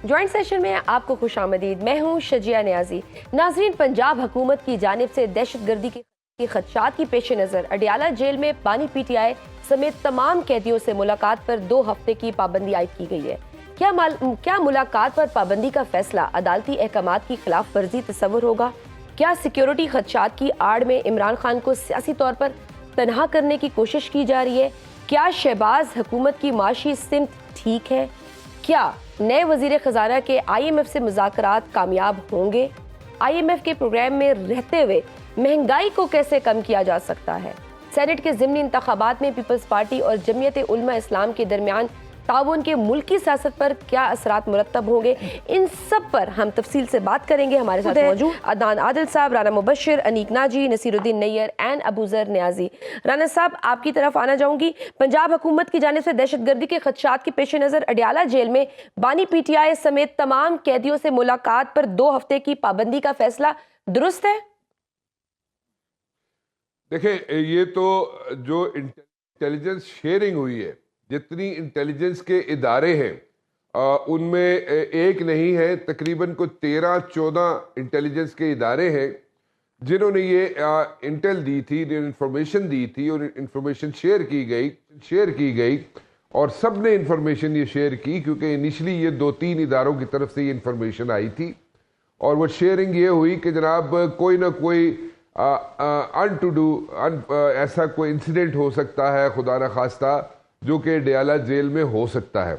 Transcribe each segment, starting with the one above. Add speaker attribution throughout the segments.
Speaker 1: Joint session میں آپ کو خوش آمدید. میں ہوں شجیہ نیازی. ناظرین، پنجاب حکومت کی جانب سے دہشت گردی کے خدشات کی پیش نظر اڈیالہ جیل میں بانی پی ٹی آئی سمیت تمام قیدیوں سے ملاقات پر 2 ہفتے کی پابندی عائد کی گئی ہے. کیا ملاقات پر پابندی کا فیصلہ عدالتی احکامات کی خلاف ورزی تصور ہوگا؟ کیا سیکیورٹی خدشات کی آڑ میں عمران خان کو سیاسی طور پر تنہا کرنے کی کوشش کی جا رہی ہے؟ کیا شہباز حکومت کی معاشی سمت ٹھیک ہے؟ کیا نئے وزیر خزانہ کے آئی ایم ایف سے مذاکرات کامیاب ہوں گے؟ آئی ایم ایف کے پروگرام میں رہتے ہوئے مہنگائی کو کیسے کم کیا جا سکتا ہے؟ سینٹ کے ضمنی انتخابات میں پیپلز پارٹی اور جمعیت علماء اسلام کے درمیان تعاون کے ملکی سیاست پر کیا اثرات مرتب ہوں گے؟ ان سب پر ہم تفصیل سے بات کریں گے. ہمارے ساتھ موجود عدنان عادل صاحب، رانا مبشر، انیک ناجی، نصیر الدین نیر اینڈ ابوذر نیازی. رانا صاحب، آپ کی طرف آنا چاہوں گی. پنجاب حکومت کی جانب سے دہشت گردی کے خدشات کے پیش نظر اڈیالہ جیل میں بانی پی ٹی آئی سمیت تمام قیدیوں سے ملاقات پر 2 ہفتے کی پابندی کا فیصلہ درست ہے؟
Speaker 2: دیکھیں، یہ تو جو انٹیلیجنس شیئرنگ ہوئی ہے، جتنی انٹیلیجنس کے ادارے ہیں ان میں ایک نہیں ہے، تقریباً کو 13-14 انٹیلیجنس کے ادارے ہیں جنہوں نے یہ انٹیل دی تھی، انفارمیشن دی تھی، اور انفارمیشن شیئر کی گئی اور سب نے انفارمیشن یہ شیئر کی، کیونکہ انیشلی یہ 2-3 اداروں کی طرف سے یہ انفارمیشن آئی تھی. اور وہ شیئرنگ یہ ہوئی کہ جناب کوئی نہ کوئی ایسا کوئی انسیڈنٹ ہو سکتا ہے، خدا نخواستہ، جو کہ اڈیالہ جیل میں ہو سکتا ہے.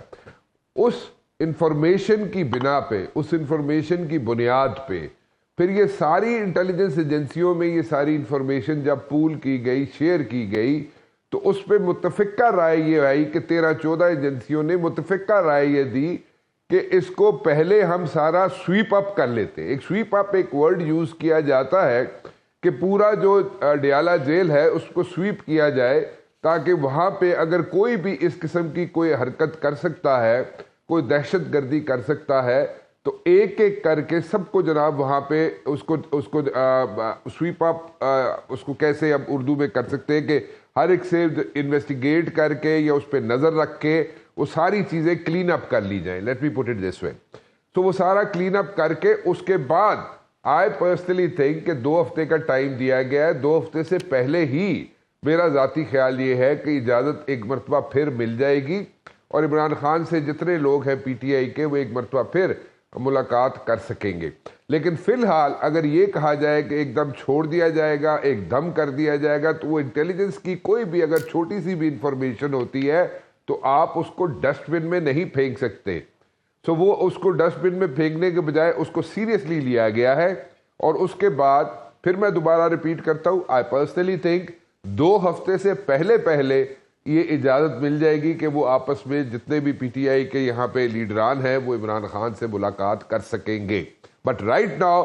Speaker 2: اس انفارمیشن کی بنا پہ، اس انفارمیشن کی بنیاد پہ پھر یہ ساری انٹیلیجنس ایجنسیوں میں یہ ساری انفارمیشن جب پول کی گئی، شیئر کی گئی، تو اس پہ متفقہ رائے یہ آئی کہ 13-14 ایجنسیوں نے متفقہ رائے یہ دی کہ اس کو پہلے ہم سارا سویپ اپ کر لیتے. ایک سویپ اپ ایک ورڈ یوز کیا جاتا ہے کہ پورا جو اڈیالہ جیل ہے اس کو سویپ کیا جائے، تاکہ وہاں پہ اگر کوئی بھی اس قسم کی کوئی حرکت کر سکتا ہے، کوئی دہشت گردی کر سکتا ہے، تو ایک ایک کر کے سب کو جناب وہاں پہ اس کو سویپ اپ، اس کو کیسے اب اردو میں کر سکتے ہیں کہ ہر ایک سے انویسٹیگیٹ کر کے یا اس پہ نظر رکھ کے وہ ساری چیزیں کلین اپ کر لی جائیں. Let me put it this way. تو وہ سارا کلین اپ کر کے اس کے بعد آئی پرسنلی تھنک کہ 2 ہفتے کا ٹائم دیا گیا ہے. 2 ہفتے سے پہلے ہی میرا ذاتی خیال یہ ہے کہ اجازت ایک مرتبہ پھر مل جائے گی اور عمران خان سے جتنے لوگ ہیں پی ٹی آئی کے، وہ ایک مرتبہ پھر ملاقات کر سکیں گے. لیکن فی الحال اگر یہ کہا جائے کہ ایک دم چھوڑ دیا جائے گا، ایک دم کر دیا جائے گا، تو وہ انٹیلیجنس کی کوئی بھی اگر چھوٹی سی بھی انفارمیشن ہوتی ہے تو آپ اس کو ڈسٹ بن میں نہیں پھینک سکتے. تو وہ اس کو ڈسٹ بن میں پھینکنے کے بجائے اس کو سیریسلی لیا گیا ہے. اور اس کے بعد پھر میں دوبارہ ریپیٹ کرتا ہوں، آئی پرسنلی تھنک 2 ہفتے سے پہلے یہ اجازت مل جائے گی کہ وہ آپس میں جتنے بھی پی ٹی آئی کے یہاں پہ لیڈران ہیں وہ عمران خان سے ملاقات کر سکیں گے. But right now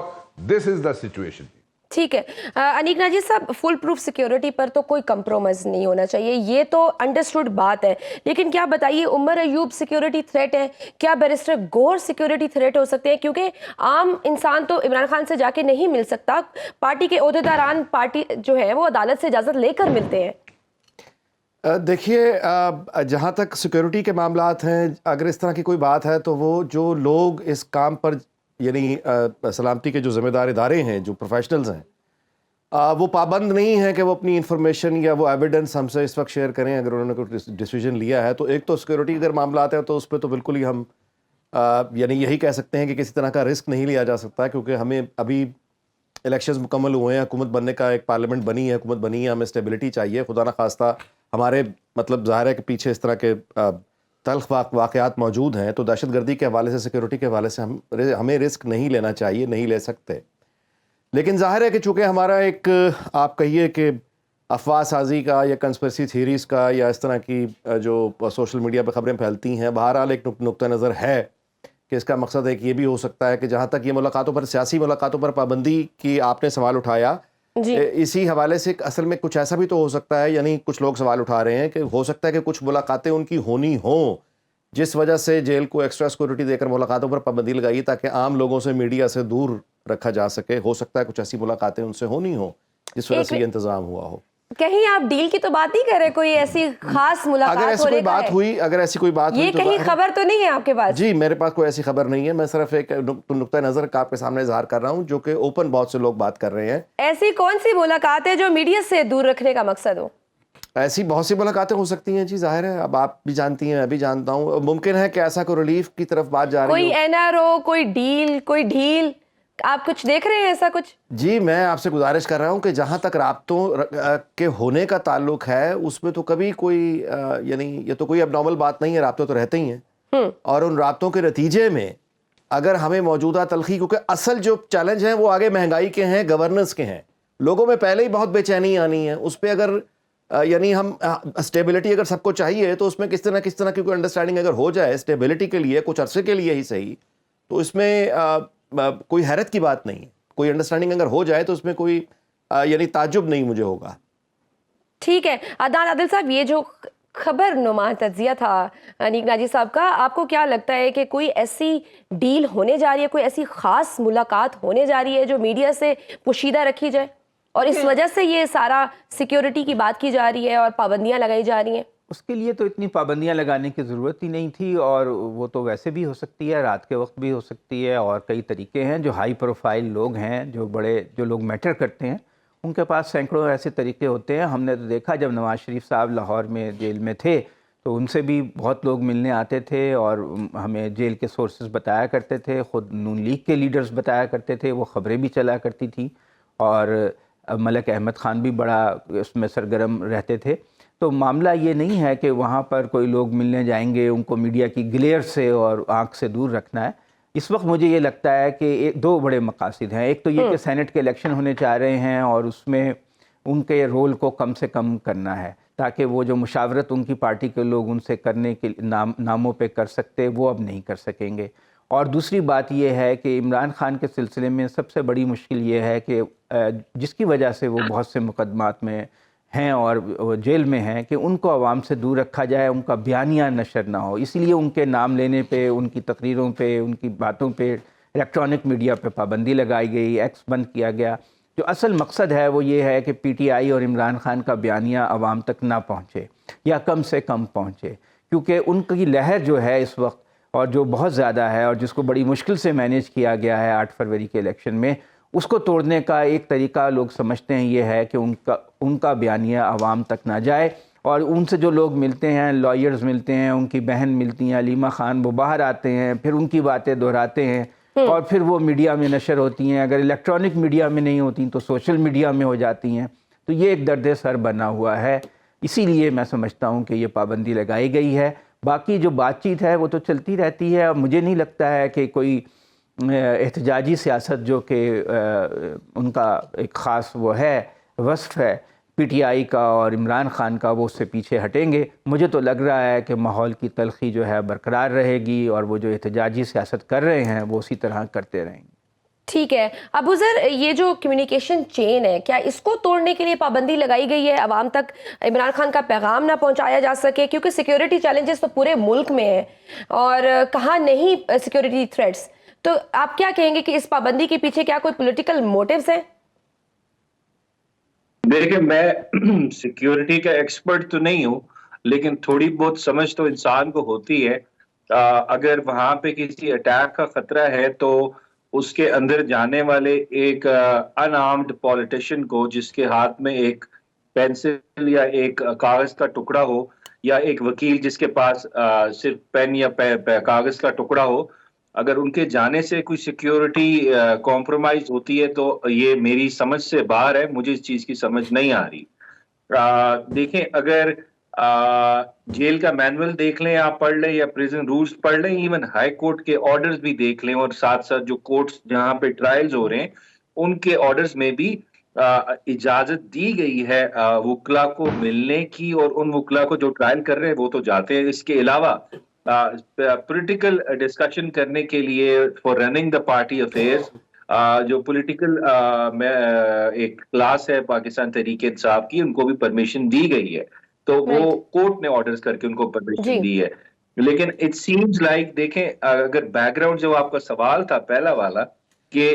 Speaker 2: this is the situation.
Speaker 1: ٹھیک ہے. انیک ناجی صاحب، فل پروف سیکیورٹی پر تو کوئی کمپرومائز نہیں ہونا چاہیے، یہ تو انڈرسٹوڈ بات ہے. لیکن کیا بتائیے، عمر ایوب سیکیورٹی تھریٹ ہے؟ کیا بیرسٹر گور سیکیورٹی تھریٹ ہو سکتے ہیں؟ کیونکہ عام انسان تو عمران خان سے جا کے نہیں مل سکتا، پارٹی کے عہدیداران پارٹی جو ہے وہ عدالت سے اجازت لے کر ملتے ہیں.
Speaker 3: دیکھیے، جہاں تک سیکیورٹی کے معاملات ہیں، اگر اس طرح کی کوئی بات ہے تو وہ جو لوگ اس کام پر، یعنی سلامتی کے جو ذمہ دار ادارے ہیں، جو پروفیشنلز ہیں، وہ پابند نہیں ہیں کہ وہ اپنی انفارمیشن یا وہ ایویڈنس ہم سے اس وقت شیئر کریں اگر انہوں نے کوئی ڈیسیجن لیا ہے. تو ایک تو سیکیورٹی اگر معاملات ہیں تو اس پہ تو بالکل ہی ہم یعنی یہی کہہ سکتے ہیں کہ کسی طرح کا رسک نہیں لیا جا سکتا، کیونکہ ہمیں ابھی الیکشنز مکمل ہوئے ہیں، حکومت بننے کا ایک پارلیمنٹ بنی ہے، حکومت بنی ہے، ہمیں اسٹیبلٹی چاہیے. خدا نخواستہ ہمارے مطلب ظاہر ہے کہ پیچھے اس طرح کے تلخ واقعات موجود ہیں، تو دہشت گردی کے حوالے سے، سیکیورٹی کے حوالے سے ہمیں رسک نہیں لینا چاہیے، نہیں لے سکتے. لیکن ظاہر ہے کہ چونکہ ہمارا ایک آپ کہیے کہ افواہ سازی کا یا کنسپریسی تھیریز کا یا اس طرح کی جو سوشل میڈیا پہ خبریں پھیلتی ہیں، بہرحال ایک نقطہ نظر ہے کہ اس کا مقصد ایک یہ بھی ہو سکتا ہے کہ جہاں تک یہ ملاقاتوں پر، سیاسی ملاقاتوں پر پابندی کی آپ نے سوال اٹھایا، اسی حوالے سے اصل میں کچھ ایسا بھی تو ہو سکتا ہے، یعنی کچھ لوگ سوال اٹھا رہے ہیں کہ ہو سکتا ہے کہ کچھ ملاقاتیں ان کی ہونی ہوں جس وجہ سے جیل کو ایکسٹرا سیکورٹی دے کر ملاقاتوں پر پابندی لگائی تاکہ عام لوگوں سے، میڈیا سے دور رکھا جا سکے. ہو سکتا ہے کچھ ایسی ملاقاتیں ان سے ہونی ہوں جس وجہ سے یہ انتظام ہوا ہو.
Speaker 1: کہیں آپ ڈیل کی تو بات نہیں کر رہے, کوئی ایسی خاص ملاقات
Speaker 3: اگر ایسی
Speaker 1: ہونے
Speaker 3: کوئی
Speaker 1: کا
Speaker 3: بات
Speaker 1: ہے؟
Speaker 3: ہوئی, اگر ایسی کوئی بات ہوئی
Speaker 1: یہ
Speaker 3: تو
Speaker 1: کہیں خبر تو نہیں ہے آپ کے پاس؟
Speaker 3: جی میرے پاس کوئی ایسی خبر نہیں ہے, میں صرف ایک نقطہ نظر کا آپ کے سامنے اظہار کر رہا ہوں جو کہ اوپن بہت سے لوگ بات کر رہے ہیں.
Speaker 1: ایسی کون سی ملاقات ہے جو میڈیا سے دور رکھنے کا مقصد ہو؟
Speaker 3: ایسی بہت سی ملاقاتیں ہو سکتی ہیں جی, ظاہر ہے, اب آپ بھی جانتی ہیں, میں بھی جانتا ہوں. ممکن ہے کہ ایسا کوئی ریلیف کی طرف بات جا رہی ہو.
Speaker 1: کوئی این آر او, کوئی ڈیل, کوئی ڈھیل, آپ کچھ دیکھ رہے ہیں ایسا کچھ؟
Speaker 3: جی میں آپ سے گزارش کر رہا ہوں کہ جہاں تک رابطوں کے ہونے کا تعلق ہے اس میں تو کبھی کوئی یعنی یہ تو کوئی اب نارمل بات نہیں ہے, رابطے تو رہتے ہی ہیں, اور ان رابطوں کے نتیجے میں اگر ہمیں موجودہ تلخی, کیونکہ اصل جو چیلنج ہیں وہ آگے مہنگائی کے ہیں, گورننس کے ہیں, لوگوں میں پہلے ہی بہت بے چینی آنی ہے, اس پہ اگر یعنی ہم اسٹیبلٹی اگر سب کو چاہیے تو اس میں کس طرح کی کوئی انڈرسٹینڈنگ اگر ہو جائے اسٹیبلٹی کے لیے کچھ عرصے کے لیے ہی صحیح, تو اس میں کوئی حیرت کی بات نہیں ہے. کوئی انڈرسٹینڈنگ اگر ہو جائے تو اس میں کوئی یعنی تعجب نہیں مجھے ہوگا.
Speaker 1: ٹھیک ہے. عدنان عادل صاحب, یہ جو خبر نما تجزیہ تھا انیک ناجی صاحب کا, آپ کو کیا لگتا ہے کہ کوئی ایسی ڈیل ہونے جا رہی ہے, کوئی ایسی خاص ملاقات ہونے جا رہی ہے جو میڈیا سے پوشیدہ رکھی جائے اور اس وجہ سے یہ سارا سیکیورٹی کی بات کی جا رہی ہے اور پابندیاں لگائی جا رہی ہیں؟
Speaker 4: اس کے لیے تو اتنی پابندیاں لگانے کی ضرورت ہی نہیں تھی, اور وہ تو ویسے بھی ہو سکتی ہے, رات کے وقت بھی ہو سکتی ہے, اور کئی طریقے ہیں. جو ہائی پروفائل لوگ ہیں, جو لوگ میٹر کرتے ہیں, ان کے پاس سینکڑوں ایسے طریقے ہوتے ہیں. ہم نے تو دیکھا جب نواز شریف صاحب لاہور میں جیل میں تھے تو ان سے بھی بہت لوگ ملنے آتے تھے اور ہمیں جیل کے سورسز بتایا کرتے تھے, خود نون لیگ کے لیڈرز بتایا کرتے تھے, وہ خبریں بھی چلا کرتی تھیں, اور ملک احمد خان بھی بڑا اس میں سرگرم رہتے تھے. تو معاملہ یہ نہیں ہے کہ وہاں پر کوئی لوگ ملنے جائیں گے, ان کو میڈیا کی گلیئر سے اور آنکھ سے دور رکھنا ہے. اس وقت مجھے یہ لگتا ہے کہ دو بڑے مقاصد ہیں. ایک تو یہ کہ سینٹ کے الیکشن ہونے چاہ رہے ہیں اور اس میں ان کے رول کو کم سے کم کرنا ہے, تاکہ وہ جو مشاورت ان کی پارٹی کے لوگ ان سے کرنے کے ناموں پہ کر سکتے وہ اب نہیں کر سکیں گے. اور دوسری بات یہ ہے کہ عمران خان کے سلسلے میں سب سے بڑی مشکل یہ ہے کہ جس کی وجہ سے وہ بہت سے مقدمات میں ہیں اور جیل میں ہیں, کہ ان کو عوام سے دور رکھا جائے, ان کا بیانیہ نشر نہ ہو. اس لیے ان کے نام لینے پہ, ان کی تقریروں پہ, ان کی باتوں پہ الیکٹرانک میڈیا پہ پابندی لگائی گئی, ایکس بند کیا گیا. جو اصل مقصد ہے وہ یہ ہے کہ پی ٹی آئی اور عمران خان کا بیانیہ عوام تک نہ پہنچے, یا کم سے کم پہنچے, کیونکہ ان کی لہر جو ہے اس وقت اور جو بہت زیادہ ہے اور جس کو بڑی مشکل سے مینیج کیا گیا ہے 8 فروری کے الیکشن میں, اس کو توڑنے کا ایک طریقہ لوگ سمجھتے ہیں یہ ہے کہ ان کا بیانیہ عوام تک نہ جائے. اور ان سے جو لوگ ملتے ہیں, لائرز ملتے ہیں, ان کی بہن ملتی ہیں علیمہ خان, وہ باہر آتے ہیں, پھر ان کی باتیں دہراتے ہیں اور پھر وہ میڈیا میں نشر ہوتی ہیں. اگر الیکٹرانک میڈیا میں نہیں ہوتی تو سوشل میڈیا میں ہو جاتی ہیں. تو یہ ایک درد سر بنا ہوا ہے. اسی لیے میں سمجھتا ہوں کہ یہ پابندی لگائی گئی ہے. باقی جو بات چیت ہے وہ تو چلتی رہتی ہے. مجھے نہیں لگتا ہے کہ کوئی احتجاجی سیاست جو کہ ان کا ایک خاص وہ ہے وصف ہے پی ٹی آئی کا اور عمران خان کا, وہ اس سے پیچھے ہٹیں گے. مجھے تو لگ رہا ہے کہ ماحول کی تلخی جو ہے برقرار رہے گی اور وہ جو احتجاجی سیاست کر رہے ہیں وہ اسی طرح کرتے رہیں گے.
Speaker 1: ٹھیک ہے. ابوذر, یہ جو کمیونیکیشن چین ہے, کیا اس کو توڑنے کے لیے پابندی لگائی گئی ہے, عوام تک عمران خان کا پیغام نہ پہنچایا جا سکے؟ کیونکہ سیکیورٹی چیلنجز تو پورے ملک میں ہیں اور کہاں نہیں سیکیورٹی تھریٹس. تو آپ کیا کہیں گے کہ اس پابندی کے پیچھے کیا کوئی پولیٹیکل موٹیوز ہیں؟
Speaker 5: دیکھیں, میں سیکیورٹی کا ایکسپرٹ تو نہیں ہوں, لیکن تھوڑی بہت سمجھ تو انسان کو ہوتی ہے. اگر وہاں پہ کسی اٹیک کا خطرہ ہے تو اس کے اندر جانے والے ایک ان آرمڈ پولیٹیشین کو, جس کے ہاتھ میں ایک پینسل یا ایک کاغذ کا ٹکڑا ہو, یا ایک وکیل جس کے پاس صرف پین یا کاغذ کا ٹکڑا ہو, اگر ان کے جانے سے کوئی سیکیورٹی کمپرومائز ہوتی ہے تو یہ میری سمجھ سے باہر ہے. مجھے اس چیز کی سمجھ نہیں آ رہی. دیکھیں, اگر جیل کا مینول دیکھ لیں, آپ پڑھ لیں, یا پریزن رولز پڑھ لیں, ایون ہائی کورٹ کے آرڈرز بھی دیکھ لیں, اور ساتھ ساتھ جو کورٹس جہاں پہ ٹرائلز ہو رہے ہیں ان کے آرڈرز میں بھی اجازت دی گئی ہے وکلا کو ملنے کی, اور ان وکلا کو جو ٹرائل کر رہے ہیں وہ تو جاتے ہیں. اس کے علاوہ پولیٹیکل ڈسکشن کرنے کے لیے for running the party affairs, جو پولیٹیکل ایک کلاس ہے پاکستان تحریک انصاف کی, ان کو بھی پرمیشن دی گئی ہے. تو وہ کورٹ نے آرڈرز کر کے ان کو پرمیشن دی ہے. لیکن اٹ سیمز لائک, دیکھیں, اگر بیک گراؤنڈ جو آپ کا سوال تھا پہلا والا, کہ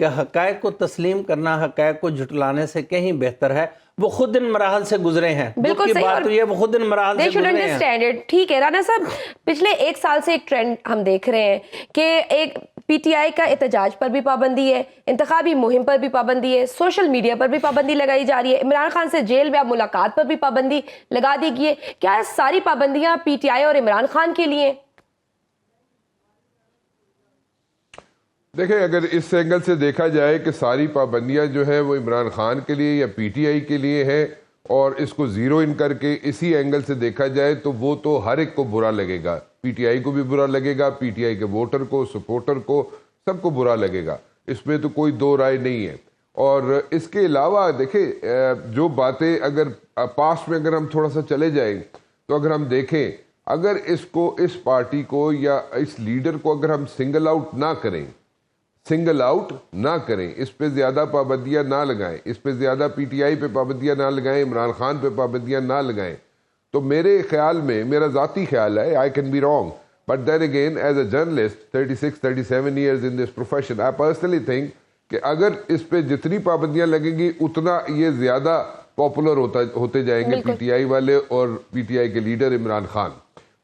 Speaker 6: کہ حقائق کو تسلیم کرنا حقائق کو جھٹلانے سے کہیں بہتر ہے. وہ خود ان مراحل سے گزرے ہیں.
Speaker 1: بالکل صحیح.
Speaker 6: بات ہوئی ہے وہ خود ان مراحل سے گزرے ہیں.
Speaker 1: ٹھیک ہے رانا صاحب, پچھلے ایک سال سے ایک ٹرینڈ ہم دیکھ رہے ہیں کہ ایک پی ٹی آئی کا احتجاج پر بھی پابندی ہے, انتخابی مہم پر بھی پابندی ہے, سوشل میڈیا پر بھی پابندی لگائی جا رہی ہے, عمران خان سے جیل میں اب ملاقات پر بھی پابندی لگا دی گئی ہے. کیا ساری پابندیاں پی ٹی آئی اور عمران خان کے لیے؟
Speaker 2: دیکھیں, اگر اس اینگل سے دیکھا جائے کہ ساری پابندیاں جو ہیں وہ عمران خان کے لیے یا پی ٹی آئی کے لیے ہیں, اور اس کو زیرو ان کر کے اسی اینگل سے دیکھا جائے تو وہ تو ہر ایک کو برا لگے گا. پی ٹی آئی کو بھی برا لگے گا, پی ٹی آئی کے ووٹر کو, سپورٹر کو, سب کو برا لگے گا. اس میں تو کوئی دو رائے نہیں ہے. اور اس کے علاوہ دیکھیں, جو باتیں اگر پاسٹ میں اگر ہم تھوڑا سا چلے جائیں تو اگر ہم دیکھیں, اگر اس کو, اس پارٹی کو یا اس لیڈر کو اگر ہم سنگل آؤٹ نہ کریں, اس پہ زیادہ پابندیاں نہ لگائیں, اس پہ زیادہ پی ٹی آئی پہ پابندیاں نہ لگائیں, عمران خان پہ پابندیاں نہ لگائیں, تو میرے خیال میں, میرا ذاتی خیال ہے, I can be wrong, but then again as a journalist 36-37 years in this profession, I personally think کہ اگر اس پہ جتنی پابندیاں لگیں گی اتنا یہ زیادہ پاپولر ہوتے جائیں گے پی ٹی آئی والے اور پی ٹی آئی کے لیڈر عمران خان.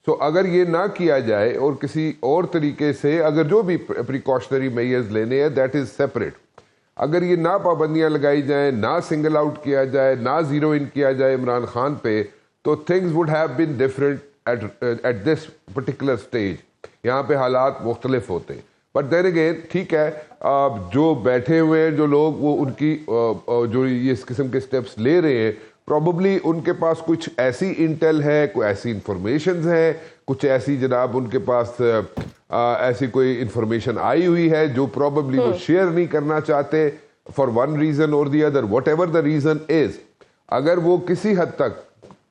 Speaker 2: سو اگر یہ نہ کیا جائے اور کسی اور طریقے سے اگر جو بھی پریکاشنری میئرز لینے ہیں دیٹ از سیپریٹ, اگر یہ نہ پابندیاں لگائی جائیں, نہ سنگل آؤٹ کیا جائے, نہ زیرو ان کیا جائے عمران خان پہ, تو things would have been different at this particular stage. یہاں پہ حالات مختلف ہوتے. بٹ دین اگین ٹھیک ہے, جو بیٹھے ہوئے ہیں جو لوگ, وہ ان کی جو اس قسم کے سٹیپس لے رہے ہیں, پروبیبلی ان کے پاس کچھ ایسی انٹیل ہے, کوئی ایسی انفارمیشنز ہیں, کچھ ایسی جناب ان کے پاس ایسی کوئی انفارمیشن آئی ہوئی ہے جو پروبیبلی وہ شیئر نہیں کرنا چاہتے فار ون ریزن اور the other, what ever the reason is. اگر وہ کسی حد تک,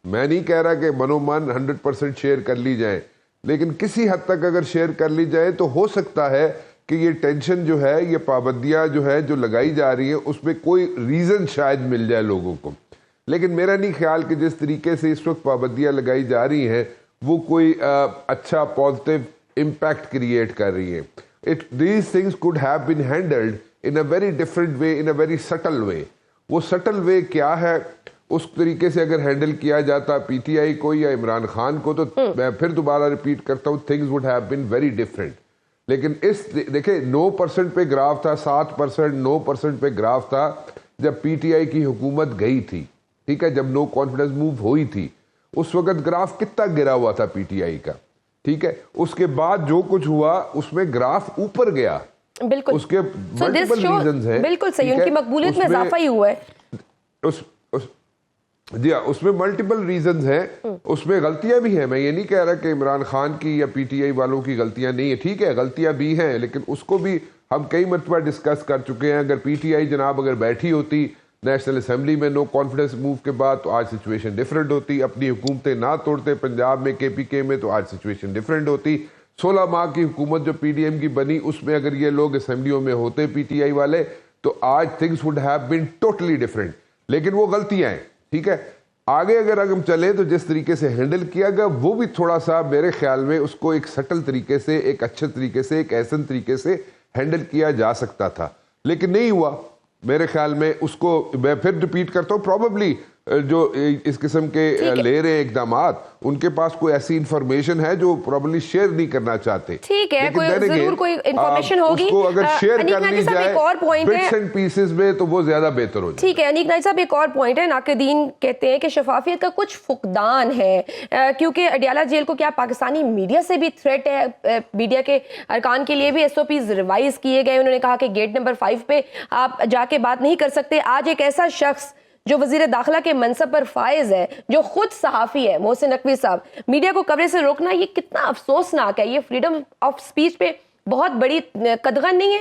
Speaker 2: میں نہیں کہہ رہا کہ منو من 100% شیئر کر لی جائیں, لیکن کسی حد تک اگر شیئر کر لی جائے تو ہو سکتا ہے کہ یہ ٹینشن جو ہے, یہ پابندیاں جو ہے جو لگائی جا رہی ہیں, اس میں کوئی ریزن شاید مل جائے لوگوں کو. لیکن میرا نہیں خیال کہ جس طریقے سے اس وقت پابندیاں لگائی جا رہی ہیں وہ کوئی اچھا پازیٹیو امپیکٹ کریٹ کر رہی ہیں. These things could have been handled in a very different way, in a very subtle way. وہ سٹل وے کیا ہے, اس طریقے سے اگر ہینڈل کیا جاتا پی ٹی آئی کو یا عمران خان کو, تو میں پھر دوبارہ ریپیٹ کرتا ہوں, things would have been very different. لیکن اس دیکھیں 9% پہ گراف تھا, 7%, 9% پہ گراف تھا جب پی ٹی آئی کی حکومت گئی تھی, ٹھیک ہے, جب نو کانفیڈنس موو ہوئی تھی, اس وقت گراف کتنا گرا ہوا تھا پی ٹی آئی کا, ٹھیک ہے. اس کے بعد جو کچھ ہوا اس میں گراف اوپر گیا,
Speaker 1: بالکل,
Speaker 2: اس کے ملٹیپل ریزنز ہیں,
Speaker 1: بالکل صحیح, ان کی مقبولیت میں اضافہ ہی ہوا ہے.
Speaker 2: جی ہاں, اس میں ملٹیپل ریزنز ہیں, اس میں غلطیاں بھی ہیں. میں یہ نہیں کہہ رہا کہ عمران خان کی یا پی ٹی آئی والوں کی غلطیاں نہیں ہیں, ٹھیک ہے غلطیاں بھی ہیں, لیکن اس کو بھی ہم کئی مرتبہ ڈسکس کر چکے ہیں. اگر پی ٹی آئی جناب اگر بیٹھی ہوتی نیشنل اسمبلی میں نو کانفیڈنس موو کے بعد, تو آج سچویشن ڈیفرنٹ ہوتی. اپنی حکومتیں نہ توڑتے پنجاب میں کے پی کے میں, تو آج سچویشن ڈیفرنٹ ہوتی. 16 ماہ کی حکومت جو پی ڈی ایم کی بنی, اس میں اگر یہ لوگ اسمبلیوں میں ہوتے پی ٹی آئی والے, تو آج things would have been totally different. لیکن وہ غلطیاں ہیں, ٹھیک ہے. آگے اگر ہم چلیں تو جس طریقے سے ہینڈل کیا گیا وہ بھی تھوڑا سا میرے خیال میں اس کو ایک سٹل طریقے سے, ایک اچھے طریقے سے, ایک احسن طریقے سے ہینڈل کیا جا سکتا تھا, لیکن نہیں ہوا میرے خیال میں. اس کو میں پھر ریپیٹ کرتا ہوں, پروبیبلی جو اس قسم کے لے رہے اقدامات, ان کے پاس کوئی ایسی انفارمیشن ہے جو پروبیبلی شیئر نہیں کرنا چاہتے.
Speaker 1: ٹھیک ہے, کوئی ضرور کوئی انفارمیشن ہوگی,
Speaker 2: اس کو اگر شیئر کر لی جائے بٹس اینڈ پیسز میں, تو وہ زیادہ بہتر ہو جائے.
Speaker 1: ٹھیک ہے انیک نائی صاحب, ایک اور پوائنٹ ہے, ناقدین کہتے ہیں کہ شفافیت کا کچھ فقدان ہے, کیونکہ اڈیالہ جیل کو کیا پاکستانی میڈیا سے بھی تھریٹ ہے, میڈیا کے ارکان کے لیے بھی ایس او پیز ریوائز کیے گئے. انہوں نے کہا کہ گیٹ نمبر 5 پہ آپ جا کے بات نہیں کر سکتے. آج ایک ایسا شخص جو وزیر داخلہ کے منصب پر فائز ہے, جو خود صحافی ہے, محسن نقوی صاحب, میڈیا کو کوریج سے روکنا, یہ کتنا افسوسناک ہے. یہ فریڈم آف سپیچ پہ بہت بڑی قدغن نہیں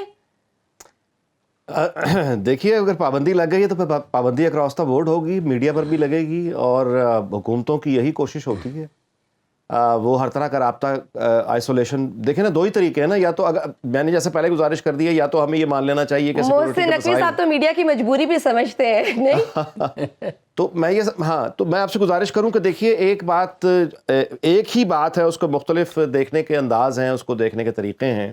Speaker 1: ہے؟
Speaker 3: دیکھیے, اگر پابندی لگ گئی ہے تو پھر پابندی اکراس دا بورڈ ہوگی, میڈیا پر بھی لگے گی, اور حکومتوں کی یہی کوشش ہوتی ہے. وہ ہر طرح کا رابطہ, آئسولیشن. دیکھیں نا, 2 ہی طریقے ہیں نا, یا تو اگر میں نے جیسے پہلے گزارش کر دی ہے, یا تو ہمیں یہ مان لینا چاہیے کہ
Speaker 1: محسن نقوی صاحب تو میڈیا کی مجبوری بھی سمجھتے ہیں, نہیں؟
Speaker 3: تو میں یہ, ہاں, تو میں آپ سے گزارش کروں کہ دیکھیے, ایک بات, ایک ہی بات ہے, اس کو مختلف دیکھنے کے انداز ہیں, اس کو دیکھنے کے طریقے ہیں.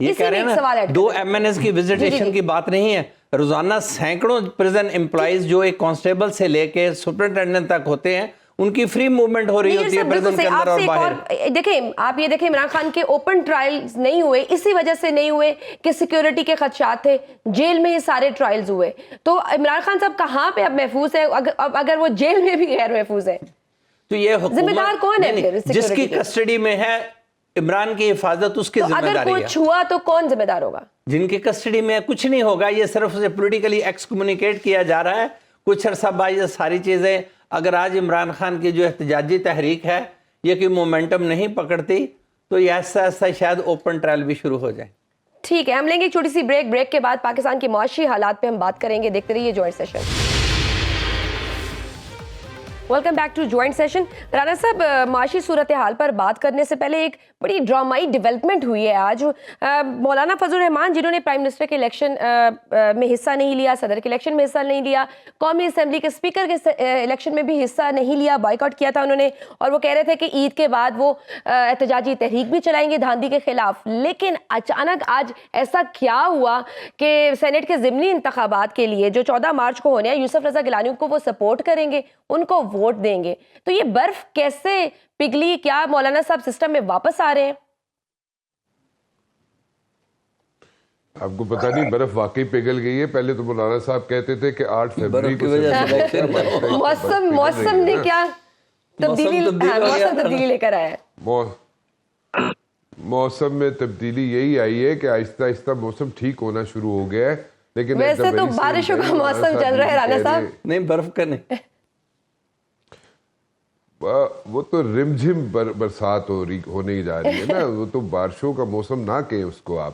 Speaker 6: یہ کہہ رہے ہیں نا 2 MNS کی وزٹیشن کی بات نہیں ہے, روزانہ سینکڑوں پریزن امپلائیز جو ایک کانسٹیبل سے لے کے سپرنٹینڈنٹ تک ہوتے ہیں, ان کی فری موومنٹ ہو رہی ہوتی ہے پریزن کے اندر اور باہر.
Speaker 1: دیکھیں آپ یہ دیکھیں عمران خان کے اوپن ٹرائلز نہیں ہوئے, اسی وجہ سے نہیں ہوئے کہ سیکیورٹی کے خدشات تھے, جیل میں یہ سارے ٹرائلز ہوئے. تو عمران خان صاحب کہاں پہ اب محفوظ ہے اگر وہ جیل میں بھی غیر محفوظ ہے؟
Speaker 6: تو یہ
Speaker 1: ذمہ دار کون ہے
Speaker 6: جس کی کسٹڈی میں ہے عمران کی حفاظت, اس کی ذمہ داری ہے.
Speaker 1: اگر کچھ ہوا تو کون ذمہ دار ہوگا؟
Speaker 6: جن کی کسٹڈی میں کچھ نہیں ہوگا, یہ صرف اسے پولیٹیکلی ایکسکمیونیکیٹ کیا جا رہا ہے. کچھ عرصہ بعد یہ ساری چیزیں, اگر آج عمران خان کی جو احتجاجی تحریک ہے یہ کوئی مومنٹم نہیں پکڑتی تو یہ ایسا ایسا شاید اوپن ٹرائل بھی شروع ہو جائے.
Speaker 1: ٹھیک ہے, ہم لیں گے ایک چھوٹی سی بریک کے بعد پاکستان کے معاشی حالات پہ ہم بات کریں گے. دیکھتے رہیے joint session. Welcome back to joint session. Rana صاحب, معاشی صورتحال پر بات کرنے سے پہلے ایک بڑی ڈرامائی ڈیولپمنٹ ہوئی ہے آج. مولانا فضل الرحمان جنہوں نے پرائم منسٹر کے الیکشن میں حصہ نہیں لیا, صدر کے الیکشن میں حصہ نہیں لیا, قومی اسمبلی کے اسپیکر کے الیکشن میں بھی حصہ نہیں لیا, بائیکاٹ کیا تھا انہوں نے, اور وہ کہہ رہے تھے کہ عید کے بعد وہ احتجاجی تحریک بھی چلائیں گے دھاندلی کے خلاف. لیکن اچانک آج ایسا کیا ہوا کہ سینٹ کے ضمنی انتخابات کے لیے جو 14 مارچ کو ہونے ہیں, یوسف رضا گیلانی کو وہ سپورٹ کریں گے, ان کو ووٹ دیں گے. تو یہ برف کیسے پگھلی؟ کیا مولانا صاحب سسٹم میں واپس آ رہے ہیں؟
Speaker 2: آپ کو پتہ نہیں برف واقعی پگھل گئی ہے. پہلے تو مولانا صاحب کہتے تھے کہ 8 فروری کو
Speaker 1: موسم نے کیا تبدیلی لے کر آیا ہے.
Speaker 2: موسم میں تبدیلی یہی آئی ہے کہ آہستہ آہستہ موسم ٹھیک ہونا شروع ہو گیا ہے. لیکن
Speaker 1: ویسے تو بارشوں کا موسم چل رہا ہے رانا صاحب.
Speaker 6: نہیں, برف کا نہیں,
Speaker 2: وہ تو رم جھم برسات ہونے ہی جا رہی ہے نا. وہ تو بارشوں کا موسم نہ کہیں اس کو آپ,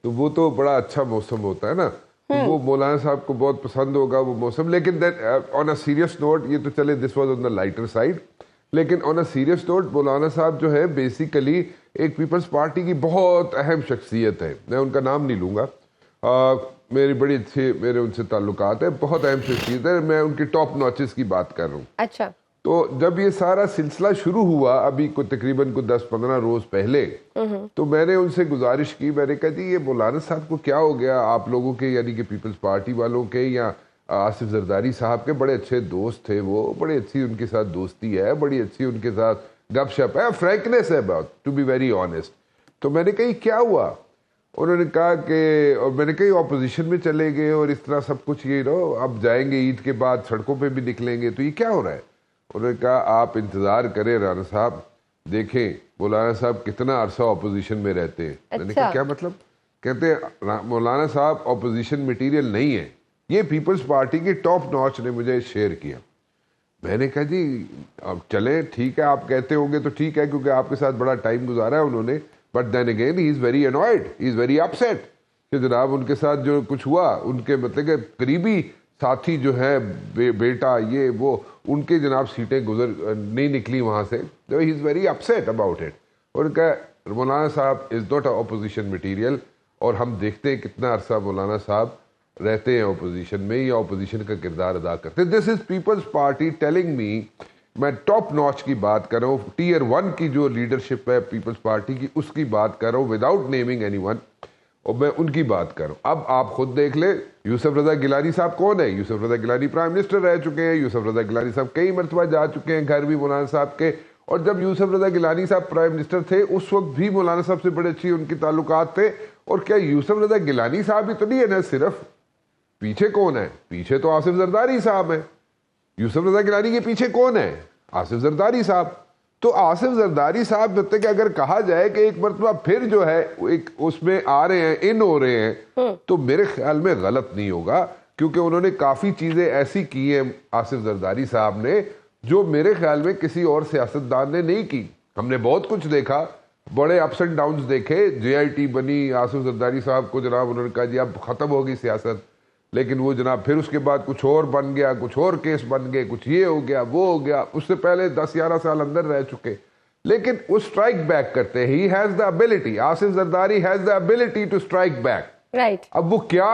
Speaker 2: تو وہ تو بڑا اچھا موسم ہوتا ہے نا. وہ مولانا صاحب کو بہت پسند ہوگا وہ موسم. لیکن آن اے سیریس نوٹ, یہ تو چلے this was on the lighter side, لیکن آن اے سیریس نوٹ مولانا صاحب جو ہے بیسیکلی ایک پیپلز پارٹی کی بہت اہم شخصیت ہے. میں ان کا نام نہیں لوں گا, میری بڑی اچھے میرے ان سے تعلقات ہیں, بہت اہم شخصیت ہے. میں ان کے ٹاپ ناچز کی بات کر رہا ہوں.
Speaker 1: اچھا,
Speaker 2: تو جب یہ سارا سلسلہ شروع ہوا ابھی تقریباً 10-15 روز پہلے, تو میں نے ان سے گزارش کی, میں نے کہا جی یہ مولانا صاحب کو کیا ہو گیا, آپ لوگوں کے یعنی کہ پیپلز پارٹی والوں کے یا آصف زرداری صاحب کے بڑے اچھے دوست تھے, وہ بڑی اچھی ان کے ساتھ دوستی ہے, بڑی اچھی ان کے ساتھ گپ شپ ہے, فرینکنیس ہے بہت, ٹو بی ویری آنیسٹ. تو میں نے کہا کیا ہوا؟ انہوں نے کہا کہ, اور میں نے کہا اپوزیشن میں چلے گئے اور اس طرح سب کچھ, یہ اب جائیں گے عید کے بعد سڑکوں پہ بھی نکلیں گے, تو یہ کیا ہو رہا ہے؟ انہوں نے کہا آپ انتظار کریں رانا صاحب, دیکھیں مولانا صاحب کتنا عرصہ اپوزیشن میں رہتے ہیں. میں نے کہا کیا مطلب؟ کہتے ہیں مولانا صاحب اپوزیشن میٹیریل نہیں ہے, یہ پیپلز پارٹی کے ٹاپ ناچ نے مجھے شیئر کیا. میں نے کہا جی اب چلیں ٹھیک ہے, آپ کہتے ہوں گے تو ٹھیک ہے, کیونکہ آپ کے ساتھ بڑا ٹائم گزارا ہے انہوں نے. But then again he is very annoyed, he is very upset کہ جناب ان کے ساتھ جو کچھ ہوا, ان کے مطلب کہ قریبی ساتھی جو ہے بیٹا یہ وہ, ان کے جناب سیٹیں نہیں نکلی وہاں سے. He is very upset about it. اور ان کا مولانا صاحب is not a opposition material, اور ہم دیکھتے ہیں کتنا عرصہ مولانا صاحب رہتے ہیں اپوزیشن میں یا اپوزیشن کا کردار ادا کرتے ہیں. دس is people's party telling me, میں ٹاپ ناچ کی بات کر رہا ہوں, ٹیئر 1 کی جو لیڈرشپ ہے پیپلز پارٹی کی, اس کی بات کر رہا ہوں وداؤٹ نیمنگ اینی ون, اور میں ان کی بات کر رہا ہوں. اب آپ خود دیکھ لیں یوسف رضا گیلانی صاحب کون ہے. یوسف رضا گیلانی پرائم منسٹر رہ چکے ہیں, یوسف رضا گیلانی صاحب کئی مرتبہ جا چکے ہیں گھر بھی مولانا صاحب کے, اور جب یوسف رضا گیلانی صاحب پرائم منسٹر تھے اس وقت بھی مولانا صاحب سے بڑے اچھی ان کے تعلقات تھے. اور کیا یوسف رضا گیلانی صاحب ہی تو نہیں ہے نا صرف, پیچھے کون ہے؟ پیچھے تو آصف زرداری صاحب ہیں. یوسف رضا گیلانی کے پیچھے کون ہے؟ آصف زرداری صاحب. تو آصف زرداری صاحب مطلب کہ اگر کہا جائے کہ ایک مرتبہ پھر جو ہے ایک اس میں آ رہے ہیں, ان ہو رہے ہیں, تو میرے خیال میں غلط نہیں ہوگا, کیونکہ انہوں نے کافی چیزیں ایسی کی ہیں آصف زرداری صاحب نے جو میرے خیال میں کسی اور سیاستدان نے نہیں کی. ہم نے بہت کچھ دیکھا, بڑے اپس اینڈ ڈاؤنز دیکھے. JIT بنی, آصف زرداری صاحب کو جناب انہوں نے کہا جی اب ختم ہوگی سیاست, لیکن وہ جناب پھر اس کے بعد کچھ اور بن گیا, کچھ اور کیس بن گئے, کچھ یہ ہو گیا وہ ہو گیا. اس سے پہلے 10-11 سال اندر رہ چکے, لیکن وہ اسٹرائک بیک کرتے ہیں. He has the ability, Asif Zardari has the ability to strike back.
Speaker 1: Right.
Speaker 2: اب وہ کیا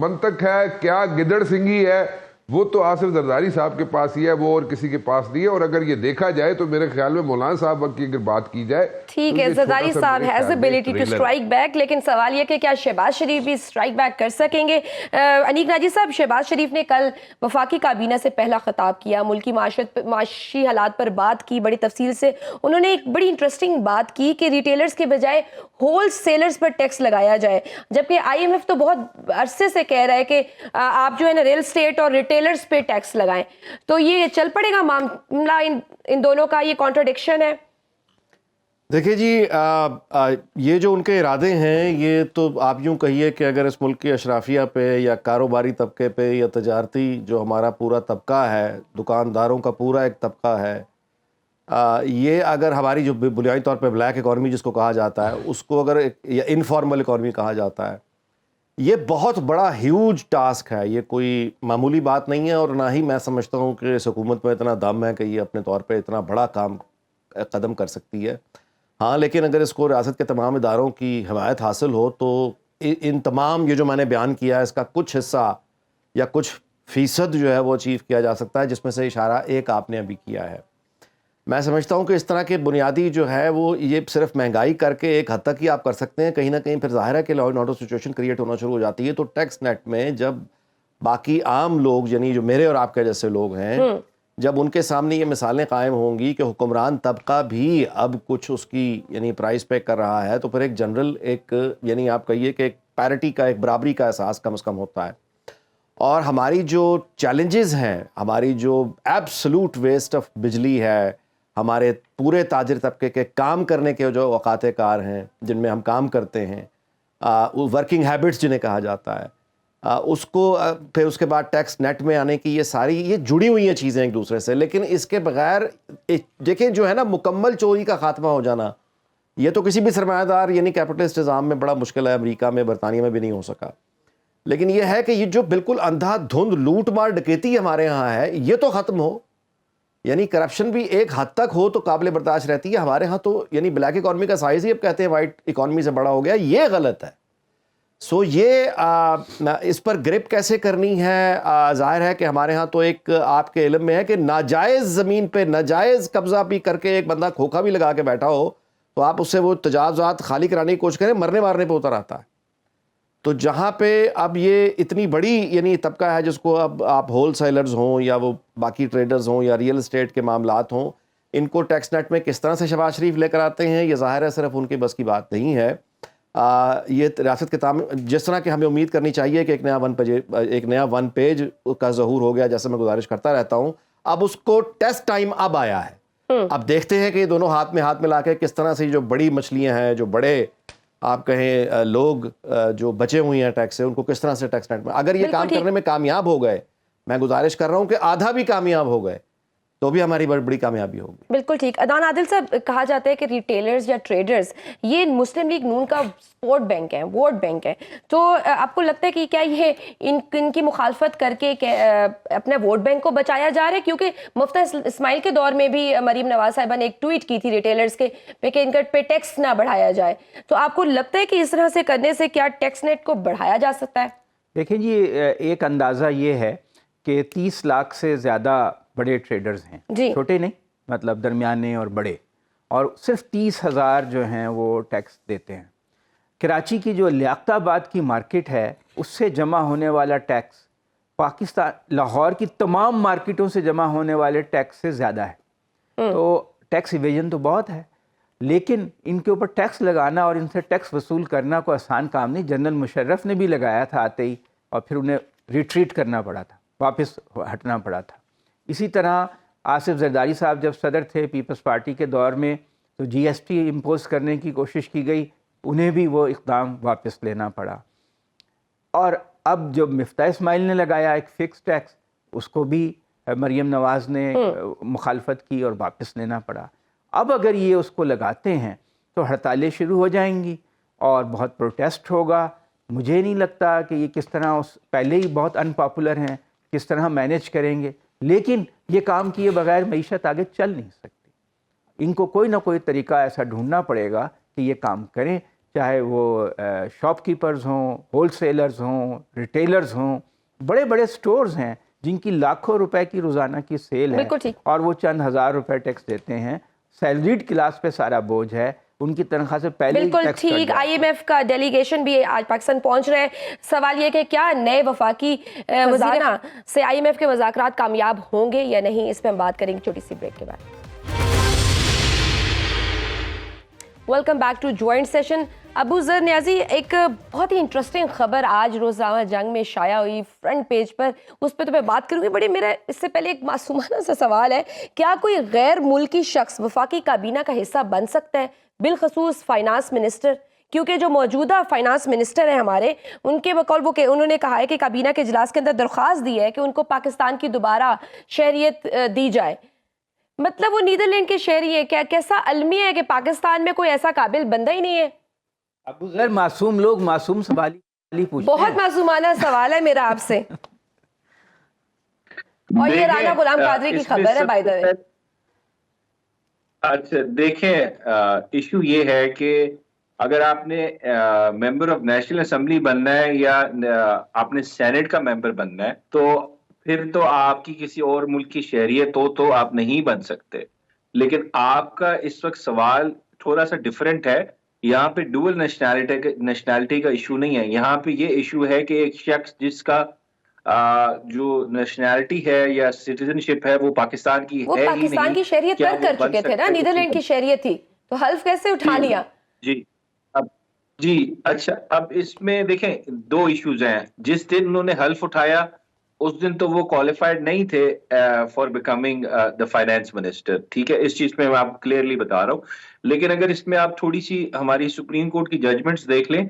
Speaker 2: منطق ہے, کیا گدڑ سنگھی ہے, وہ تو آصف زرداری صاحب کے پاس ہی ہے, وہ اور کسی کے پاس نہیں ہے. اور اگر یہ دیکھا جائے تو میرے خیال میں مولانا صاحب کی اگر بات کی جائے,
Speaker 1: ٹھیک ہے, زرداری صاحب has ability to strike back, لیکن سوال یہ کہ کیا شہباز شریف بھی اسٹرائک بیک کر سکیں گے؟ انیک ناجی صاحب, شہباز شریف نے کل وفاقی کابینہ سے پہلا خطاب کیا, ملکی معاشی حالات پر بات کی بڑی تفصیل سے. انہوں نے ایک بڑی انٹرسٹنگ بات کی کہ ریٹیلرز کے بجائے ہول سیلرز پر ٹیکس لگایا جائے, جبکہ آئی ایم ایف تو بہت عرصے سے کہہ رہا ہے کہ آپ جو ہے نا ریل اسٹیٹ اور ریٹیلرز پہ ٹیکس لگائیں. تو یہ چل پڑے گا معاملہ ان دونوں کا, یہ کانٹرڈکشن ہے؟
Speaker 3: دیکھیں جی, یہ جو ان کے ارادے ہیں یہ تو آپ یوں کہیے کہ اگر اس ملک کی اشرافیہ پہ یا کاروباری طبقے پہ یا تجارتی جو ہمارا پورا طبقہ ہے, دکانداروں کا پورا ایک طبقہ ہے, یہ اگر ہماری جو بنیادی طور پہ بلیک اکانومی جس کو کہا جاتا ہے اس کو اگر یا انفارمل اکانومی کہا جاتا ہے, یہ بہت بڑا ہیوج ٹاسک ہے, یہ کوئی معمولی بات نہیں ہے. اور نہ ہی میں سمجھتا ہوں کہ اس حکومت میں اتنا دم ہے کہ یہ اپنے طور پہ اتنا بڑا کام قدم کر سکتی ہے. ہاں, لیکن اگر اس کو ریاست کے تمام اداروں کی حمایت حاصل ہو تو ان تمام یہ جو میں نے بیان کیا ہے اس کا کچھ حصہ یا کچھ فیصد جو ہے وہ اچیو کیا جا سکتا ہے, جس میں سے اشارہ ایک آپ نے ابھی کیا ہے. میں سمجھتا ہوں کہ اس طرح کے بنیادی جو ہے وہ یہ صرف مہنگائی کر کے ایک حد تک ہی آپ کر سکتے ہیں. کہیں نہ کہیں پھر ظاہر ہے کہ law and order situation create ہونا شروع ہو جاتی ہے. تو ٹیکس نیٹ میں جب باقی عام لوگ یعنی جو میرے اور آپ کے جیسے لوگ ہیں, جب ان کے سامنے یہ مثالیں قائم ہوں گی کہ حکمران طبقہ بھی اب کچھ اس کی یعنی پرائز پے کر رہا ہے, تو پھر ایک جنرل ایک یعنی آپ کہیے کہ ایک پیرٹی کا, ایک برابری کا احساس کم از کم ہوتا ہے. اور ہماری جو چیلنجز ہیں, ہماری جو ایبسلوٹ ویسٹ آف بجلی ہے, ہمارے پورے تاجر طبقے کے کام کرنے کے جو اوقات کار ہیں جن میں ہم کام کرتے ہیں, ورکنگ ہیبٹس جنہیں کہا جاتا ہے, اس کو پھر اس کے بعد ٹیکس نیٹ میں آنے کی, یہ ساری یہ جڑی ہوئی ہیں چیزیں ایک دوسرے سے. لیکن اس کے بغیر دیکھیں جو ہے نا مکمل چوری کا خاتمہ ہو جانا, یہ تو کسی بھی سرمایہ دار یعنی کیپٹلسٹ نظام میں بڑا مشکل ہے. امریکہ میں, برطانیہ میں بھی نہیں ہو سکا. لیکن یہ ہے کہ یہ جو بالکل اندھا دھند لوٹ مار ڈکیتی ہمارے ہاں ہے, یہ تو ختم ہو. یعنی کرپشن بھی ایک حد تک ہو تو قابل برداشت رہتی ہے. ہمارے ہاں تو یعنی بلیک اکانومی کا سائز ہی اب کہتے ہیں وائٹ اکانومی سے بڑا ہو گیا, یہ غلط ہے. سو یہ اس پر گرپ کیسے کرنی ہے؟ ظاہر ہے کہ ہمارے ہاں تو ایک آپ کے علم میں ہے کہ ناجائز زمین پہ ناجائز قبضہ بھی کر کے ایک بندہ کھوکھا بھی لگا کے بیٹھا ہو تو آپ اس سے وہ تجاوزات خالی کرانے کی کوشش کریں, مرنے مارنے پہ اتر آتا ہے. تو جہاں پہ اب یہ اتنی بڑی یعنی طبقہ ہے جس کو اب آپ ہول سیلرز ہوں یا وہ باقی ٹریڈرز ہوں یا ریئل اسٹیٹ کے معاملات ہوں, ان کو ٹیکس نیٹ میں کس طرح سے شہباز شریف لے کر آتے ہیں, یہ ظاہر ہے صرف ان کی بس کی بات نہیں ہے. یہ ریاست کے جس طرح کہ ہمیں امید کرنی چاہیے کہ ایک نیا ون پیج کا ظہور ہو گیا, جیسے میں گزارش کرتا رہتا ہوں. اب اس کو ٹیسٹ ٹائم اب آیا ہے. اب دیکھتے ہیں کہ یہ دونوں ہاتھ میں ہاتھ ملا کے کس طرح سے جو بڑی مچھلیاں ہیں, جو بڑے آپ کہیں لوگ جو بچے ہوئی ہیں ٹیکس سے, ان کو کس طرح سے ٹیکس نیٹ میں اگر یہ کام کرنے میں کامیاب ہو گئے, میں گزارش کر رہا ہوں کہ آدھا بھی کامیاب ہو گئے تو بھی ہماری بڑی کامیابی ہوگی.
Speaker 1: بالکل ٹھیک. عدنان عادل صاحب, کہا جاتا ہے کہ ریٹیلرز یا ٹریڈرز یہ مسلم لیگ نون کا سپورٹ بینک ہے, ووٹ بینک ہے. تو آپ کو لگتا ہے کہ کیا یہ ان کی مخالفت کر کے اپنے ووٹ بینک کو بچایا جا رہا ہے؟ کیونکہ مفتیٰ اسماعیل کے دور میں بھی مریم نواز صاحبہ نے ایک ٹویٹ کی تھی ریٹیلرز کے کہ ان پہ ٹیکس نہ بڑھایا جائے. تو آپ کو لگتا ہے کہ اس طرح سے کرنے سے کیا ٹیکس نیٹ کو بڑھایا جا سکتا ہے؟
Speaker 4: دیکھیں جی, ایک اندازہ یہ ہے کہ 30 لاکھ سے زیادہ بڑے ٹریڈرز ہیں, چھوٹے نہیں, مطلب درمیانے اور بڑے, اور صرف 30,000 جو ہیں وہ ٹیکس دیتے ہیں. کراچی کی جو لیاقت آباد کی مارکیٹ ہے اس سے جمع ہونے والا ٹیکس پاکستان لاہور کی تمام مارکیٹوں سے جمع ہونے والے ٹیکس سے زیادہ ہے. تو ٹیکس ایویژن تو بہت ہے, لیکن ان کے اوپر ٹیکس لگانا اور ان سے ٹیکس وصول کرنا کوئی آسان کام نہیں. جنرل مشرف نے بھی لگایا تھا آتے ہی, اور پھر انہیں ریٹریٹ کرنا پڑا تھا, واپس ہٹنا پڑا تھا. اسی طرح آصف زرداری صاحب جب صدر تھے پیپلز پارٹی کے دور میں تو جی ایس ٹی امپوز کرنے کی کوشش کی گئی, انہیں بھی وہ اقدام واپس لینا پڑا. اور اب جو مفتاح اسماعیل نے لگایا ایک فکس ٹیکس, اس کو بھی مریم نواز نے مخالفت کی اور واپس لینا پڑا. اب اگر یہ اس کو لگاتے ہیں تو ہڑتالیں شروع ہو جائیں گی اور بہت پروٹیسٹ ہوگا. مجھے نہیں لگتا کہ یہ کس طرح پہلے ہی بہت ان پاپولر ہیں, کس طرح مینیج کریں گے. لیکن یہ کام کیے بغیر معیشت آگے چل نہیں سکتی. ان کو کوئی نہ کوئی طریقہ ایسا ڈھونڈنا پڑے گا کہ یہ کام کریں, چاہے وہ شاپ کیپرز ہوں, ہول سیلرز ہوں, ریٹیلرز ہوں, بڑے بڑے سٹورز ہیں جن کی لاکھوں روپے کی روزانہ کی سیل ہے
Speaker 1: بالکل ٹھیک۔
Speaker 4: اور وہ چند ہزار روپے ٹیکس دیتے ہیں، سیلریڈ کلاس پہ سارا بوجھ ہے، ان کی تنخواہ سے پہلے ہی
Speaker 1: بالکل
Speaker 4: ٹیکس کٹ
Speaker 1: ٹھیک۔
Speaker 4: جاتا ہے۔
Speaker 1: آئی ایم ایف کا ڈیلیگیشن بھی آج پاکستان پہنچ رہے ہیں۔ سوال یہ کہ کیا نئے وفاقی وزیر سے آئی ایم ایف کے مذاکرات کامیاب ہوں گے یا نہیں، اس پہ ہم بات کریں گے چھوٹی سی بریک کے بعد۔ Welcome back to joint session. Abu Zar Niazi, ایک بہت ہی انٹرسٹنگ خبر آج روزنامہ جنگ میں شائع ہوئی فرنٹ پیج پر، اس پہ تو میں بات کروں گی۔ بڑی میرا اس سے پہلے ایک معصومانہ سا سوال ہے، کیا کوئی غیر ملکی شخص وفاقی کابینہ کا حصہ بن سکتا ہے، بالخصوص فائنانس منسٹر؟ کیونکہ جو موجودہ فائنانس منسٹر ہیں ہمارے، ان کے بقول وہ کہ انہوں نے کہا ہے کہ کابینہ کے اجلاس کے اندر درخواست دی ہے کہ ان کو پاکستان کی دوبارہ شہریت دی جائے۔ مطلب وہ نیدرلینڈ کے شہری ہے، کیسا المیہ ہے کہ پاکستان میں کوئی ایسا قابل بندہ ہی نہیں ہے؟
Speaker 4: ابو ذر، معصوم لوگ معصوم سوال پوچھتے ہیں۔
Speaker 1: بہت معصومانہ سوال ہے میرا آپ سے، اور یہ رانا غلام قادری کی خبر ہے بائی دا وے۔
Speaker 5: اچھا دیکھیں، ایشو یہ ہے کہ اگر آپ نے ممبر آف نیشنل اسمبلی بننا ہے یا آپ نے سینٹ کا ممبر بننا ہے، تو پھر تو آپ کی کسی اور ملک کی شہریت ہو تو آپ نہیں بن سکتے۔ لیکن آپ کا اس وقت سوال تھوڑا سا ڈیفرنٹ ہے۔ یہاں پہ ڈوئل نیشنلٹی کا ایشو نہیں ہے، یہاں پہ یہ ایشو ہے کہ ایک شخص جس کا جو نیشنلٹی ہے یا سٹیزن شپ ہے وہ پاکستان کی
Speaker 1: وہ
Speaker 5: ہے ہی
Speaker 1: پاکستان
Speaker 5: نہیں،
Speaker 1: کی شہریت
Speaker 5: کیا
Speaker 1: ترک
Speaker 5: وہ
Speaker 1: کر
Speaker 5: بن
Speaker 1: چکے تھے نا،
Speaker 5: سکتے ہیں؟
Speaker 1: نیدرلینڈ کی شہریت تھی، تو حلف کیسے اٹھا لیا؟
Speaker 5: جی اچھا، اب اس میں دیکھیں دو ایشوز ہیں۔ جس دن انہوں نے حلف اٹھایا اس دن تو وہ کوالیفائڈ نہیں تھے for becoming the finance minister, ٹھیک ہے، اس چیز میں آپ کلیئرلی بتا رہا ہوں۔ لیکن اگر اس میں آپ تھوڑی سی ہماری سپریم کورٹ کی ججمنٹس دیکھ لیں،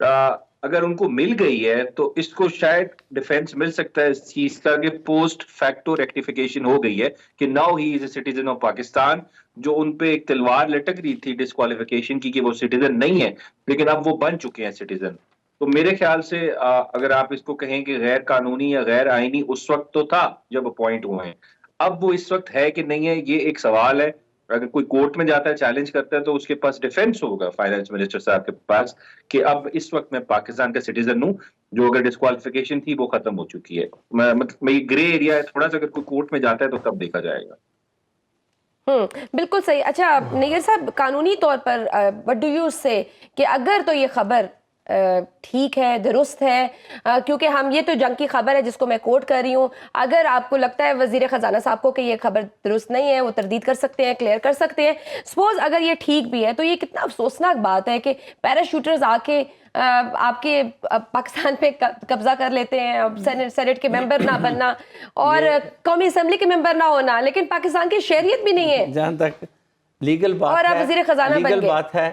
Speaker 5: اگر ان کو مل گئی ہے تو اس کو شاید ڈیفینس مل سکتا ہے اس چیز کا کہ پوسٹ فیکٹو ریکٹیفیکیشن ہو گئی ہے کہ now he is a citizen of Pakistan. جو ان پہ ایک تلوار لٹک رہی تھی ڈسکوالیفیکیشن کی کہ وہ سٹیزن نہیں ہے، لیکن اب وہ بن چکے ہیں سٹیزن۔ تو میرے خیال سے اگر آپ اس کو کہیں کہ غیر قانونی یا غیر آئینی، اس وقت تو تھا جب اپوائنٹ ہوئے ہیں، اب وہ اس وقت ہے کہ نہیں ہے، یہ ایک سوال ہے۔ اگر کوئی کورٹ میں جاتا ہے چیلنج کرتا ہے تو اس کے پاس ڈیفینس ہوگا فائنانس منسٹر صاحب کے پاس کہ اب اس وقت میں پاکستان کا سٹیزن ہوں، جو اگر ڈسکوالیفیکیشن تھی وہ ختم ہو چکی ہے۔ مطلب یہ گرے ایریا ہے تھوڑا سا، اگر کوئی کورٹ میں جاتا ہے تو تب دیکھا جائے گا۔
Speaker 1: بالکل صحیح۔ اچھا نیگر صاحب، قانونی طور پر وٹ ڈو یو سے کہ اگر تو یہ خبر ٹھیک ہے، درست ہے، کیونکہ ہم یہ تو جنگ کی خبر ہے جس کو میں کوٹ کر رہی ہوں، اگر آپ کو لگتا ہے وزیر خزانہ صاحب کو کہ یہ خبر درست نہیں ہے، وہ تردید کر سکتے ہیں، کلیئر کر سکتے ہیں۔ سپوز اگر یہ ٹھیک بھی ہے تو یہ کتنا افسوسناک بات ہے کہ پیراشوٹرز آ کے آپ کے پاکستان پہ قبضہ کر لیتے ہیں، سینٹ کے ممبر نہ بننا اور قومی اسمبلی کے ممبر نہ ہونا، لیکن پاکستان کی شہریت بھی نہیں ہے،
Speaker 6: جہاں تک لیگل بات
Speaker 1: اور آپ وزیر خزانہ بن
Speaker 6: لیگل
Speaker 1: گئے۔
Speaker 6: بات ہے،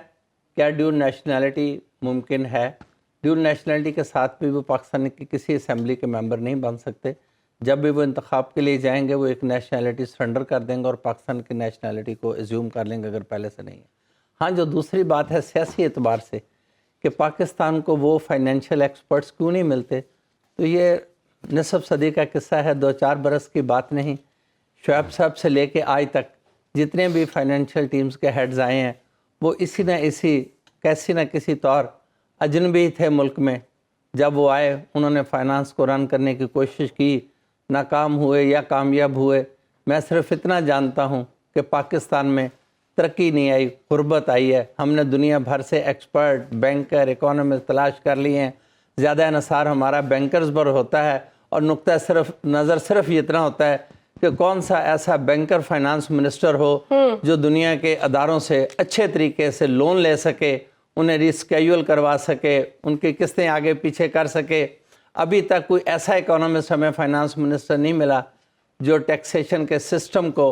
Speaker 6: کیا ڈیول نیشنلٹی ممکن ہے؟ ڈیول نیشنلٹی کے ساتھ بھی وہ پاکستان کی کسی اسمبلی کے ممبر نہیں بن سکتے۔ جب بھی وہ انتخاب کے لیے جائیں گے وہ ایک نیشنلٹی سرنڈر کر دیں گے اور پاکستان کی نیشنلٹی کو ایزیوم کر لیں گے اگر پہلے سے نہیں ہے۔ ہاں، جو دوسری بات ہے سیاسی اعتبار سے کہ پاکستان کو وہ فائنینشیل ایکسپرٹس کیوں نہیں ملتے، تو یہ نصف صدی کا قصہ ہے، 2-4 برس کی بات نہیں۔ شعیب صاحب سے لے کے آج تک جتنے بھی فائنینشیل ٹیمز کے ہیڈز آئے ہیں وہ کیسی نہ کسی طور اجنبی تھے ملک میں۔ جب وہ آئے انہوں نے فائنانس کو رن کرنے کی کوشش کی، ناکام ہوئے یا کامیاب ہوئے۔ میں صرف اتنا جانتا ہوں کہ پاکستان میں ترقی نہیں آئی، غربت آئی ہے۔ ہم نے دنیا بھر سے ایکسپرٹ، بینکر، اکانومسٹ تلاش کر لیے ہیں، زیادہ انحصار ہمارا بینکرز پر ہوتا ہے، اور نقطہ نظر صرف یہ اتنا ہوتا ہے کہ کون سا ایسا بینکر فائنانس منسٹر ہو جو دنیا کے اداروں سے اچھے طریقے سے لون لے سکے، انہیں ریسکیجول کروا سکے، ان کی قسطیں آگے پیچھے کر سکے۔ ابھی تک کوئی ایسا اکانومسٹ ہمیں فائنانس منسٹر نہیں ملا جو ٹیکسیشن کے سسٹم کو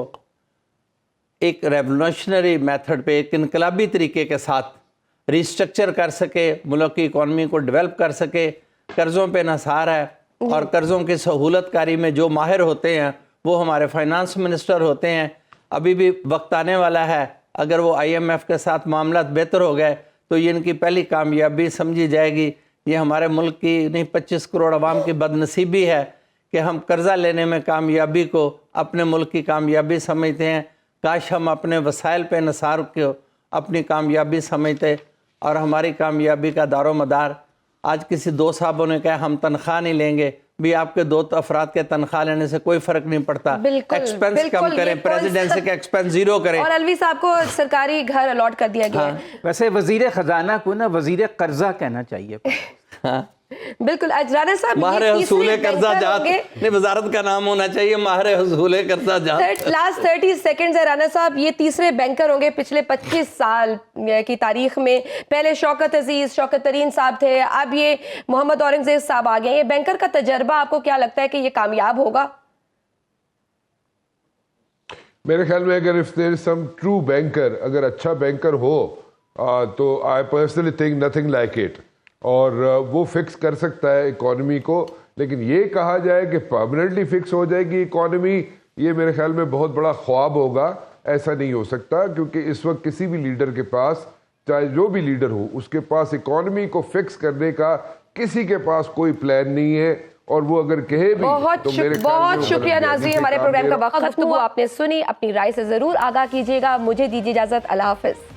Speaker 6: ایک ریولوشنری میتھڈ پہ، ایک انقلابی طریقے کے ساتھ ریسٹرکچر کر سکے، ملک کی اکانومی کو ڈیولپ کر سکے۔ قرضوں پہ انحصار ہے، اور قرضوں کی سہولت کاری میں جو ماہر ہوتے ہیں وہ ہمارے فائنانس منسٹر ہوتے ہیں۔ ابھی بھی وقت آنے والا ہے، اگر وہ آئی ایم ایف کے ساتھ معاملات بہتر ہو گئے تو یہ ان کی پہلی کامیابی سمجھی جائے گی۔ یہ ہمارے ملک کی نہیں 25 کروڑ عوام کی بد نصیبی ہے کہ ہم قرضہ لینے میں کامیابی کو اپنے ملک کی کامیابی سمجھتے ہیں۔ کاش ہم اپنے وسائل پہ انحصار کو اپنی کامیابی سمجھتے، اور ہماری کامیابی کا دار و مدار، آج کسی 2 صاحبوں نے کہا ہم تنخواہ نہیں لیں گے، بھی آپ کے 2 افراد کے تنخواہ لینے سے کوئی فرق نہیں پڑتا.
Speaker 1: بالکل،
Speaker 6: ایکسپینس کم
Speaker 1: بالکل،
Speaker 6: کریں,
Speaker 1: یہ
Speaker 6: پریزیڈنسی کا ایکسپینس 0 کریں.
Speaker 1: اور الوی صاحب کو سرکاری گھر الاٹ کر دیا گیا ہے.
Speaker 4: ویسے وزیر خزانہ کو نا وزیر قرضہ کہنا چاہیے.
Speaker 1: بالکل. رانا صاحب
Speaker 6: ماہر
Speaker 1: یہ
Speaker 6: حصول
Speaker 1: تیسرے
Speaker 6: قرضہ
Speaker 1: بینکر
Speaker 6: جات
Speaker 1: ہوں گے.
Speaker 6: نہیں, وزارت کا نام ہونا چاہیے ماہر حصول قرضہ جات.
Speaker 1: لاسٹ 30 سیکنڈز ہے رانا صاحب, یہ تیسرے بینکر ہوں گے پچھلے 25 سال کی تاریخ میں. پہلے شوکت عزیز, شوکت ترین صاحب تھے, اب یہ محمد اورنگزیب صاحب آ گئے. یہ بینکر کا تجربہ آپ کو کیا لگتا ہے کہ یہ کامیاب ہوگا؟
Speaker 2: میرے خیال میں اگر if there is some true banker, اگر اچھا بینکر ہو تو I personally think nothing like it. اور وہ فکس کر سکتا ہے اکانومی کو, لیکن یہ کہا جائے کہ پرماننٹلی فکس ہو جائے گی اکانومی, یہ میرے خیال میں بہت بڑا خواب ہوگا. ایسا نہیں ہو سکتا, کیونکہ اس وقت کسی بھی لیڈر کے پاس, چاہے جو بھی لیڈر ہو, اس کے پاس اکانومی کو فکس کرنے کا کسی کے پاس کوئی پلان نہیں ہے. اور وہ اگر کہے بھی تو میرے خیال میں
Speaker 1: بہت شکریہ ناظرین, ہمارے پروگرام کا وقت ختم ہوا. آپ نے سنی, اپنی رائے سے ضرور آگاہ کیجیے گا. مجھے دیجیے اجازت, اللہ حافظ.